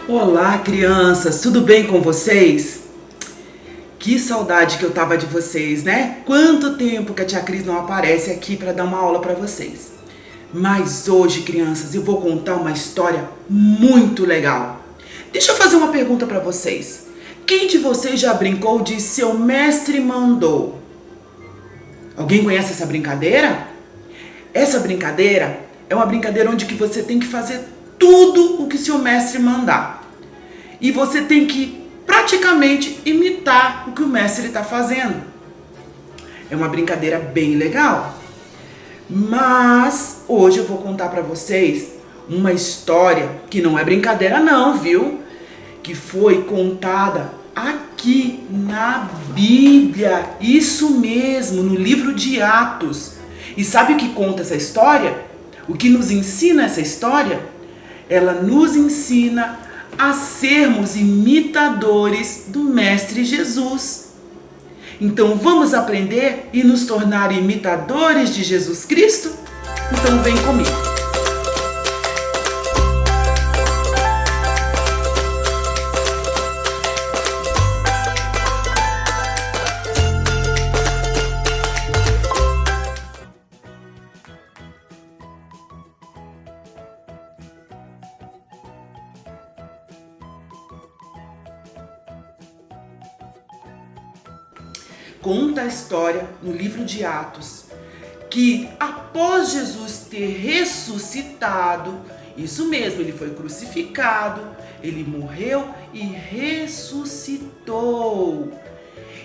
Olá, crianças, tudo bem com vocês? Que saudade que eu tava de vocês, né? Quanto tempo que a tia Cris não aparece aqui para dar uma aula para vocês. Mas hoje, crianças, eu vou contar uma história muito legal. Deixa eu fazer uma pergunta para vocês. Quem de vocês já brincou de seu mestre mandou? Alguém conhece essa brincadeira? Essa brincadeira é uma brincadeira onde que você tem que fazer tudo o que seu mestre mandar. E você tem que praticamente imitar o que o mestre está fazendo. É uma brincadeira bem legal. Mas hoje eu vou contar para vocês uma história que não é brincadeira não, viu? Que foi contada aqui na Bíblia. Isso mesmo, no livro de Atos. E sabe o que conta essa história? O que nos ensina essa história? Ela nos ensina a sermos imitadores do Mestre Jesus. Então vamos aprender e nos tornar imitadores de Jesus Cristo? Então vem comigo. Conta a história no livro de Atos que após Jesus ter ressuscitado, isso mesmo, ele foi crucificado, ele morreu e ressuscitou.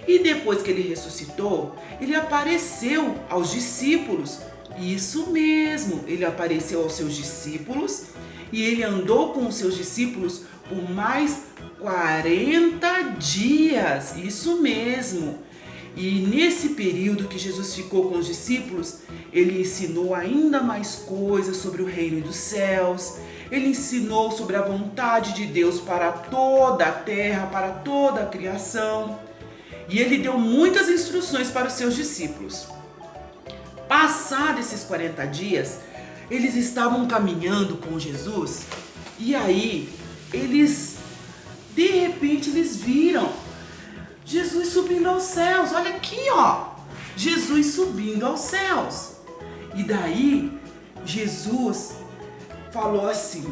E depois que ele ressuscitou, ele apareceu aos discípulos. Isso mesmo, ele apareceu aos seus discípulos e ele andou com os seus discípulos por mais 40 dias. Isso mesmo. E nesse período que Jesus ficou com os discípulos, ele ensinou ainda mais coisas sobre o reino dos céus. Ele ensinou sobre a vontade de Deus para toda a terra, para toda a criação. E ele deu muitas instruções para os seus discípulos. Passados esses 40 dias, eles estavam caminhando com Jesus e aí de repente eles viram Jesus subindo aos céus. Olha aqui, ó. Jesus subindo aos céus. E daí, Jesus falou assim: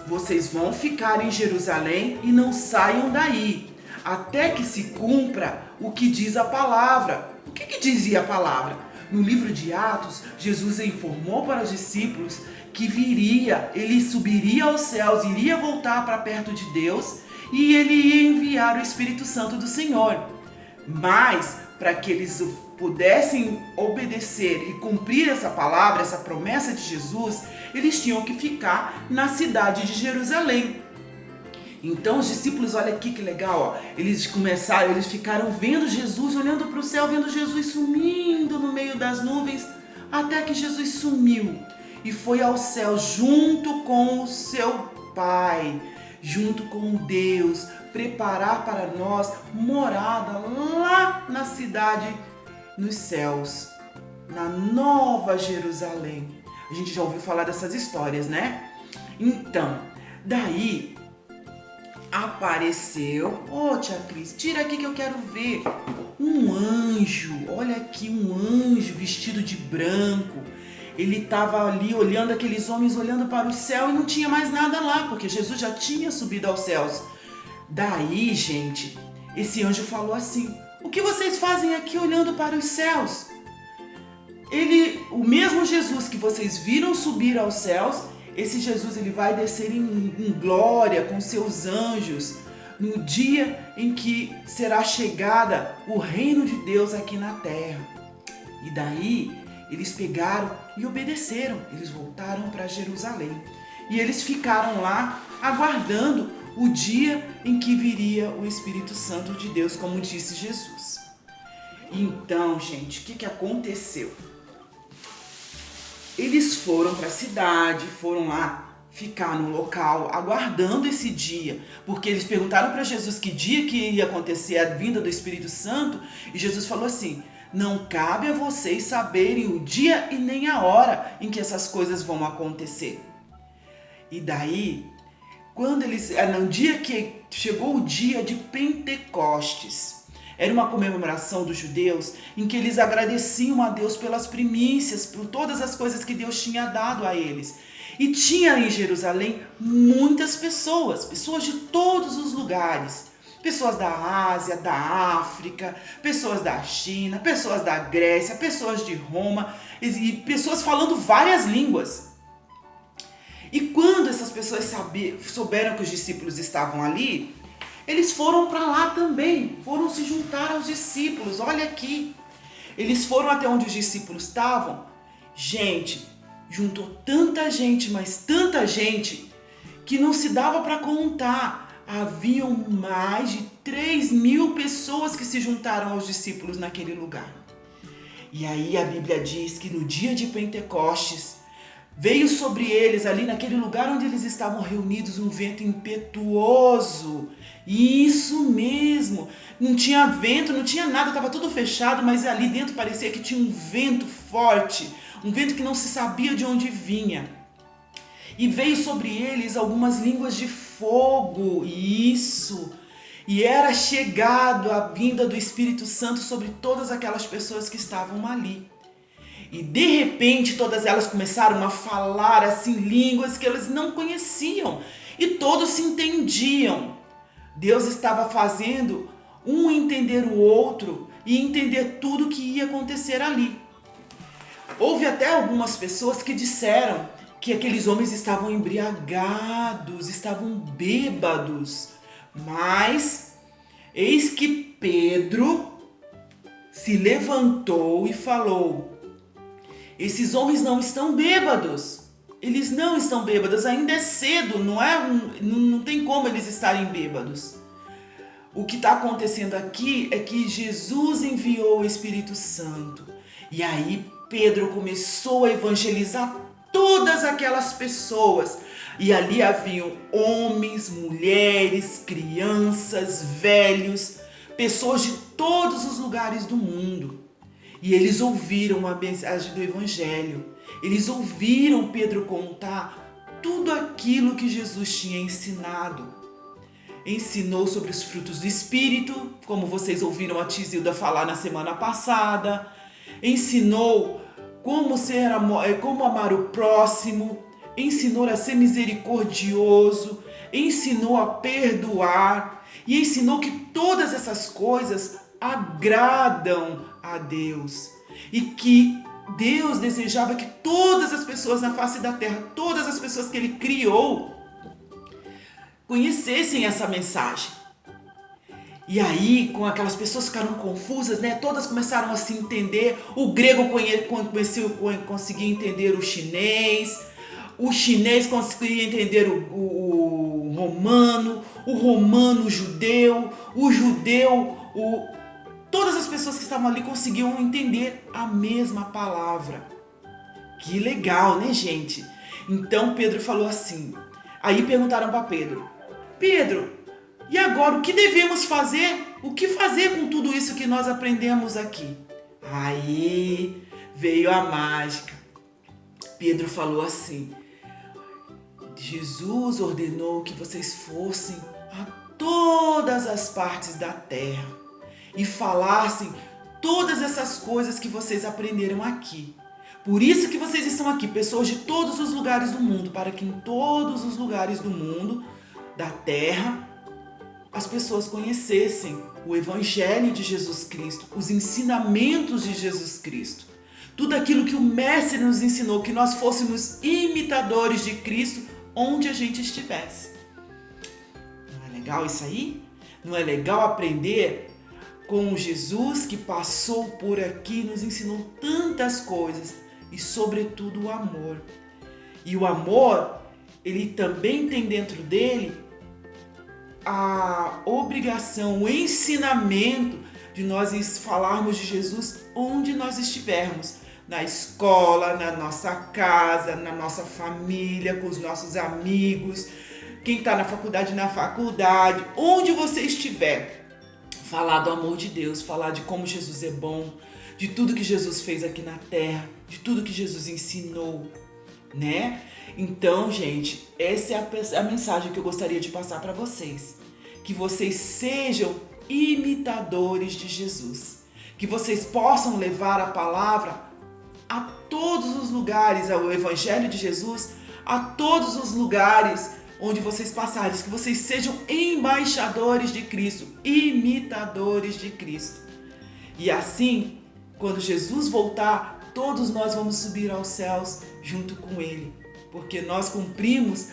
vocês vão ficar em Jerusalém e não saiam daí, até que se cumpra o que diz a palavra. O que dizia a palavra? No livro de Atos, Jesus informou para os discípulos que ele subiria aos céus, iria voltar para perto de Deus, e ele ia enviar o Espírito Santo do Senhor. Mas, para que eles pudessem obedecer e cumprir essa palavra, essa promessa de Jesus, eles tinham que ficar na cidade de Jerusalém. Então os discípulos, olha aqui que legal, ó, eles ficaram vendo Jesus, olhando para o céu, vendo Jesus sumindo no meio das nuvens, até que Jesus sumiu e foi ao céu junto com o seu Pai, junto com Deus, preparar para nós morada lá na cidade, nos céus, na Nova Jerusalém. A gente já ouviu falar dessas histórias, né? Então, daí apareceu, tia Cris, tira aqui que eu quero ver, um anjo, olha aqui, um anjo vestido de branco. Ele estava ali olhando aqueles homens, olhando para o céu e não tinha mais nada lá, porque Jesus já tinha subido aos céus. Daí, gente, esse anjo falou assim: o que vocês fazem aqui olhando para os céus? O mesmo Jesus que vocês viram subir aos céus, esse Jesus ele vai descer em glória com seus anjos no dia em que será chegada o reino de Deus aqui na terra. E daí eles pegaram e obedeceram, eles voltaram para Jerusalém. E eles ficaram lá aguardando o dia em que viria o Espírito Santo de Deus, como disse Jesus. Então, gente, o que aconteceu? Eles foram para a cidade, foram lá ficar no local, aguardando esse dia, porque eles perguntaram para Jesus que dia que ia acontecer a vinda do Espírito Santo, e Jesus falou assim: não cabe a vocês saberem o dia e nem a hora em que essas coisas vão acontecer. E daí, no dia que chegou o dia de Pentecostes, era uma comemoração dos judeus em que eles agradeciam a Deus pelas primícias, por todas as coisas que Deus tinha dado a eles. E tinha em Jerusalém muitas pessoas de todos os lugares. Pessoas da Ásia, da África, pessoas da China, pessoas da Grécia, pessoas de Roma e pessoas falando várias línguas. E quando essas pessoas souberam que os discípulos estavam ali, eles foram para lá também, foram se juntar aos discípulos. Olha aqui, eles foram até onde os discípulos estavam. Gente, juntou tanta gente, mas tanta gente, que não se dava para contar. Haviam mais de 3.000 pessoas que se juntaram aos discípulos naquele lugar. E aí a Bíblia diz que no dia de Pentecostes, veio sobre eles, ali naquele lugar onde eles estavam reunidos, um vento impetuoso. Isso mesmo, não tinha vento, não tinha nada, estava tudo fechado, mas ali dentro parecia que tinha um vento forte, um vento que não se sabia de onde vinha. E veio sobre eles algumas línguas de fogo, isso, e era chegado a vinda do Espírito Santo sobre todas aquelas pessoas que estavam ali. E de repente todas elas começaram a falar assim línguas que eles não conheciam e todos se entendiam. Deus estava fazendo um entender o outro e entender tudo o que ia acontecer ali. Houve até algumas pessoas que disseram que aqueles homens estavam embriagados, estavam bêbados. Mas eis que Pedro se levantou e falou: esses homens não estão bêbados. Eles não estão bêbados, ainda é cedo, não tem como eles estarem bêbados. O que está acontecendo aqui é que Jesus enviou o Espírito Santo. E aí Pedro começou a evangelizar todas aquelas pessoas. E ali haviam homens, mulheres, crianças, velhos, pessoas de todos os lugares do mundo. E eles ouviram a mensagem do Evangelho. Eles ouviram Pedro contar tudo aquilo que Jesus tinha ensinado. Ensinou sobre os frutos do Espírito, como vocês ouviram a Tizilda falar na semana passada. Ensinou como amar o próximo. Ensinou a ser misericordioso. Ensinou a perdoar. E ensinou que todas essas coisas agradam a Deus e que Deus desejava que todas as pessoas na face da terra, todas as pessoas que Ele criou, conhecessem essa mensagem. E aí, com aquelas pessoas ficaram confusas, né? Todas começaram a se entender. O grego conseguia entender o chinês conseguia entender o romano o judeu, todas as pessoas que estavam ali conseguiam entender a mesma palavra. Que legal, né, gente? Então Pedro falou assim. Aí perguntaram para Pedro: Pedro, e agora o que devemos fazer? O que fazer com tudo isso que nós aprendemos aqui? Aí veio a mágica. Pedro falou assim: Jesus ordenou que vocês fossem a todas as partes da terra e falassem todas essas coisas que vocês aprenderam aqui. Por isso que vocês estão aqui, pessoas de todos os lugares do mundo, para que em todos os lugares do mundo, da terra, as pessoas conhecessem o Evangelho de Jesus Cristo, os ensinamentos de Jesus Cristo. Tudo aquilo que o Mestre nos ensinou, que nós fôssemos imitadores de Cristo onde a gente estivesse. Não é legal isso aí? Não é legal aprender com Jesus que passou por aqui, nos ensinou tantas coisas e, sobretudo, o amor. E o amor, ele também tem dentro dele a obrigação, o ensinamento de nós falarmos de Jesus onde nós estivermos. Na escola, na nossa casa, na nossa família, com os nossos amigos, quem está na faculdade, onde você estiver. Falar do amor de Deus, falar de como Jesus é bom, de tudo que Jesus fez aqui na terra, de tudo que Jesus ensinou. né? Então, gente, essa é a mensagem que eu gostaria de passar para vocês. Que vocês sejam imitadores de Jesus. Que vocês possam levar a palavra a todos os lugares, o Evangelho de Jesus, a todos os lugares onde vocês passarem. Que vocês sejam embaixadores de Cristo, imitadores de Cristo. E assim, quando Jesus voltar, todos nós vamos subir aos céus junto com Ele. Porque nós cumprimos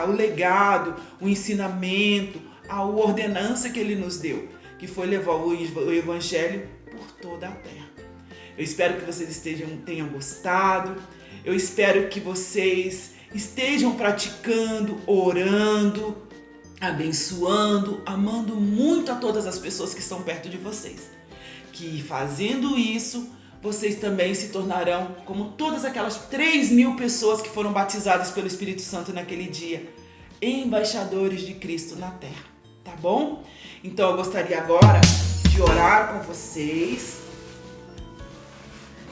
o legado, o ensinamento, a ordenança que Ele nos deu, que foi levar o Evangelho por toda a terra. Eu espero que vocês tenham gostado, eu espero que vocês estejam praticando, orando, abençoando, amando muito a todas as pessoas que estão perto de vocês. Que fazendo isso, vocês também se tornarão como todas aquelas 3.000 pessoas que foram batizadas pelo Espírito Santo naquele dia, embaixadores de Cristo na terra, tá bom? Então eu gostaria agora de orar com vocês.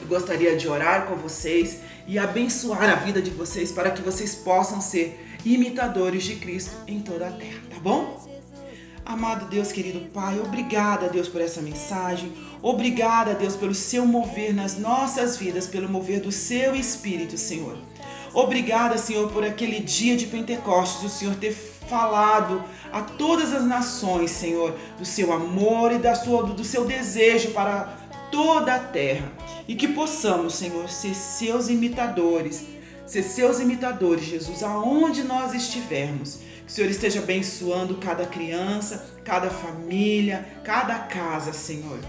Eu gostaria de orar com vocês e abençoar a vida de vocês para que vocês possam ser imitadores de Cristo em toda a terra, tá bom? Amado Deus, querido Pai, obrigada, Deus, por essa mensagem. Obrigada, Deus, pelo seu mover nas nossas vidas, pelo mover do seu Espírito, Senhor. Obrigada, Senhor, por aquele dia de Pentecostes, o Senhor ter falado a todas as nações, Senhor, do seu amor e do seu desejo para toda a terra. E que possamos, Senhor, ser seus imitadores, Jesus, aonde nós estivermos. Que o Senhor esteja abençoando cada criança, cada família, cada casa, Senhor.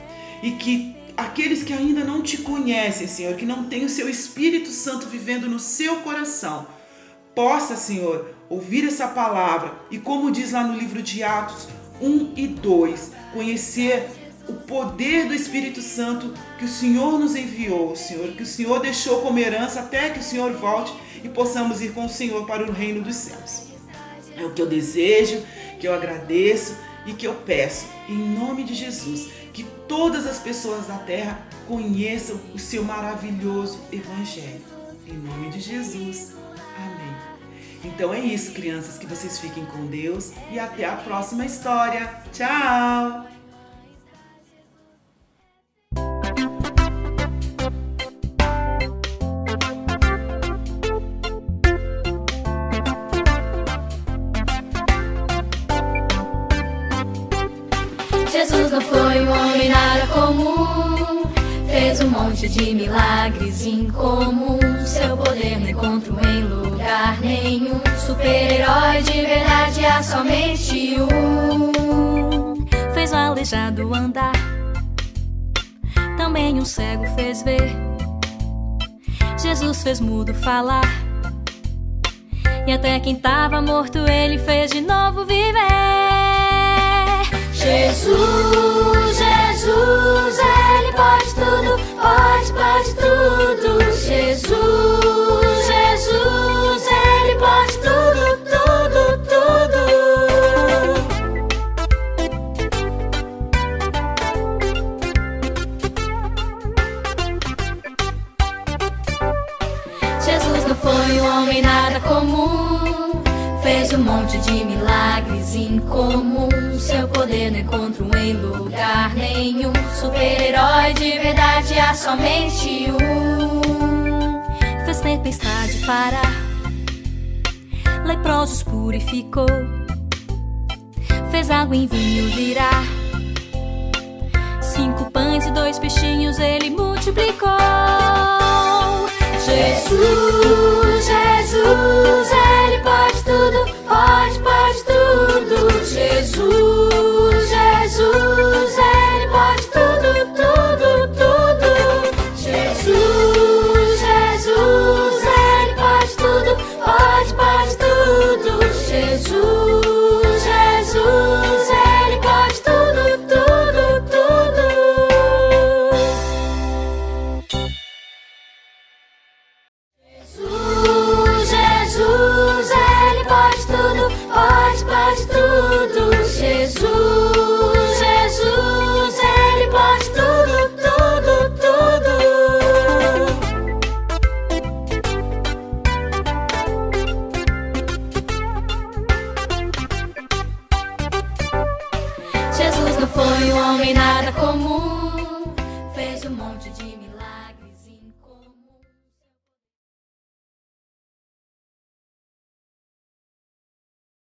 E que aqueles que ainda não te conhecem, Senhor, que não têm o seu Espírito Santo vivendo no seu coração, possa, Senhor, ouvir essa palavra e, como diz lá no livro de Atos 1 e 2, conhecer o poder do Espírito Santo que o Senhor nos enviou, Senhor, que o Senhor deixou como herança até que o Senhor volte e possamos ir com o Senhor para o reino dos céus. É o que eu desejo, que eu agradeço e que eu peço, em nome de Jesus, que todas as pessoas da terra conheçam o seu maravilhoso Evangelho. Em nome de Jesus. Amém. Então é isso, crianças, que vocês fiquem com Deus e até a próxima história. Tchau! Jesus não foi um homem nada comum, fez um monte de milagres incomuns. Seu poder não encontro em lugar nenhum. Super-herói de verdade há somente um. Fez o aleijado andar, também um cego fez ver. Jesus fez mudo falar, e até quem tava morto ele fez de novo viver. Jesus, Jesus, Ele pode tudo, pode tudo. Jesus, Jesus, Ele pode tudo, tudo, tudo. Jesus não foi um homem nada comum, fez um monte de milagres incomuns. Seu poder não encontro em lugar nenhum. Super-herói de verdade há somente um. Fez tempestade parar, leprosos purificou. Fez água em vinho virar, 5 pães e 2 peixinhos ele multiplicou. Jesus, Jesus, Ele pode tudo, pode tudo. Jesus, Jesus, Ele pode tudo, tudo, tudo. Jesus, Jesus, Ele pode tudo, pode tudo. Jesus, Jesus, Ele pode tudo, tudo, tudo. Jesus, Jesus. Jesus não foi um homem nada comum.